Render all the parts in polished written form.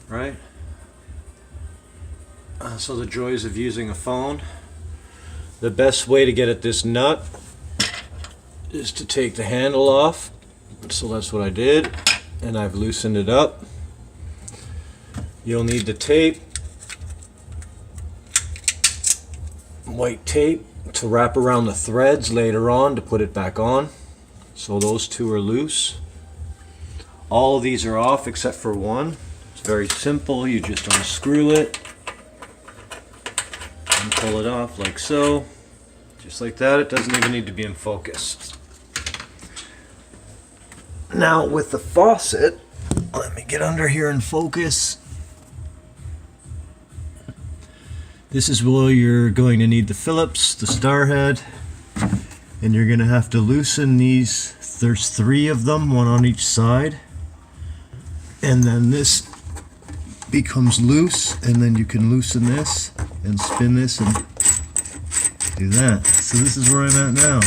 right? So the joys of using a phone. The best way to get at this nut is to take the handle off. So that's what I did, and I've loosened it up. You'll need the tape, white tape, to wrap around the threads later on to put it back on. So those two are loose. All of these are off except for one. It's very simple. You just unscrew it and pull it off like so. Just like that. It doesn't even need to be in focus. Now with the faucet, let me get under here and focus. This is where you're going to need the Phillips, the star head, and you're going to have to loosen these. There's 3 of them, one on each side, and then this becomes loose, and then you can loosen this and spin this and do that. So this is where I'm at now.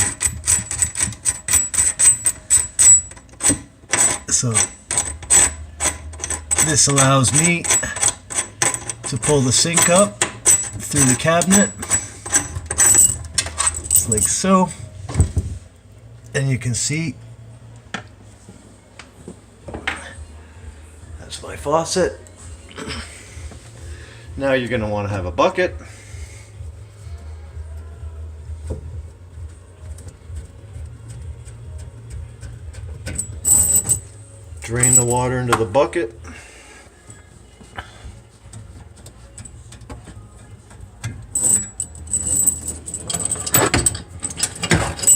So this allows me to pull the sink up through the cabinet like so, and you can see that's my faucet. Now you're going to want to have a bucket. Drain the water into the bucket.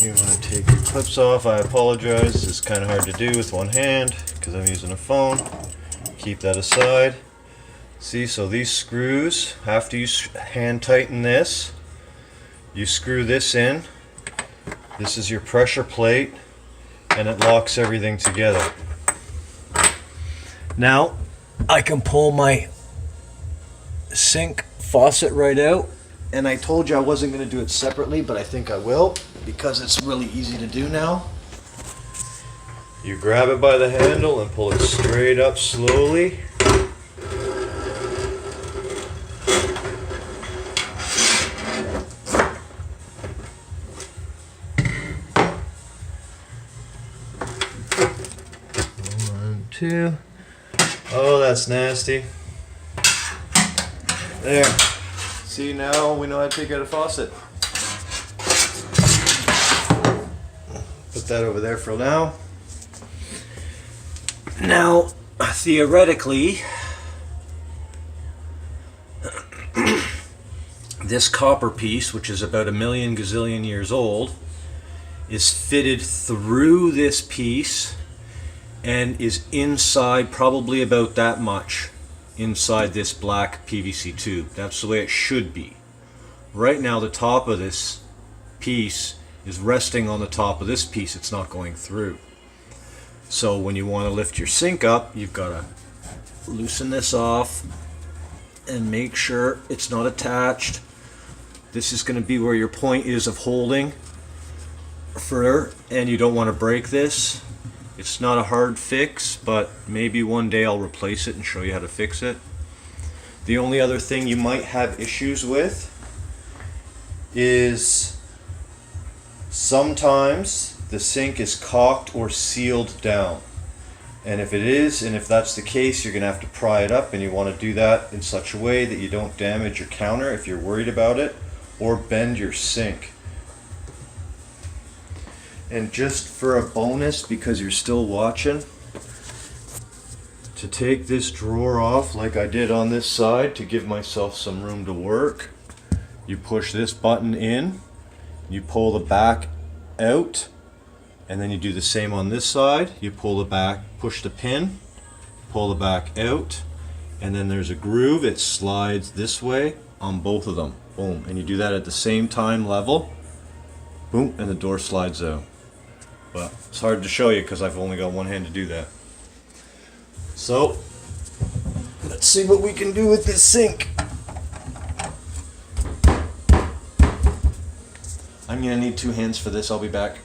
You want to take your clips off. I apologize, it's kind of hard to do with one hand because I'm using a phone. Keep that aside. See, so these screws, after you hand tighten this, you screw this in. This is your pressure plate, and it locks everything together. Now I can pull my sink faucet right out, and I told you I wasn't going to do it separately, but I think I will because it's really easy to do now. You grab it by the handle and pull it straight up slowly. One, two. Oh, that's nasty. There. See, now we know how to take out a faucet. Put that over there for now. Now, theoretically, this copper piece, which is about 1,000,000 gazillion years old, is fitted through this piece and is inside probably about that much inside this black PVC tube. That's the way it should be. Right now the top of this piece is resting on the top of this piece. It's not going through. So when you want to lift your sink up, you've got to loosen this off and make sure it's not attached. This is going to be where your point is of holding for, and you don't want to break this. It's not a hard fix, but maybe one day I'll replace it and show you how to fix it. The only other thing you might have issues with is sometimes the sink is caulked or sealed down. And if it is, and if that's the case, you're going to have to pry it up, and you want to do that in such a way that you don't damage your counter if you're worried about it, or bend your sink. And just for a bonus, because you're still watching, to take this drawer off like I did on this side to give myself some room to work, you push this button in, you pull the back out, and then you do the same on this side. You pull the back, push the pin, pull the back out, and then there's a groove. It slides this way on both of them. Boom. And you do that at the same time level. Boom, and the door slides out. Well, it's hard to show you because I've only got one hand to do that. So, let's see what we can do with this sink. I'm going to need 2 hands for this. I'll be back.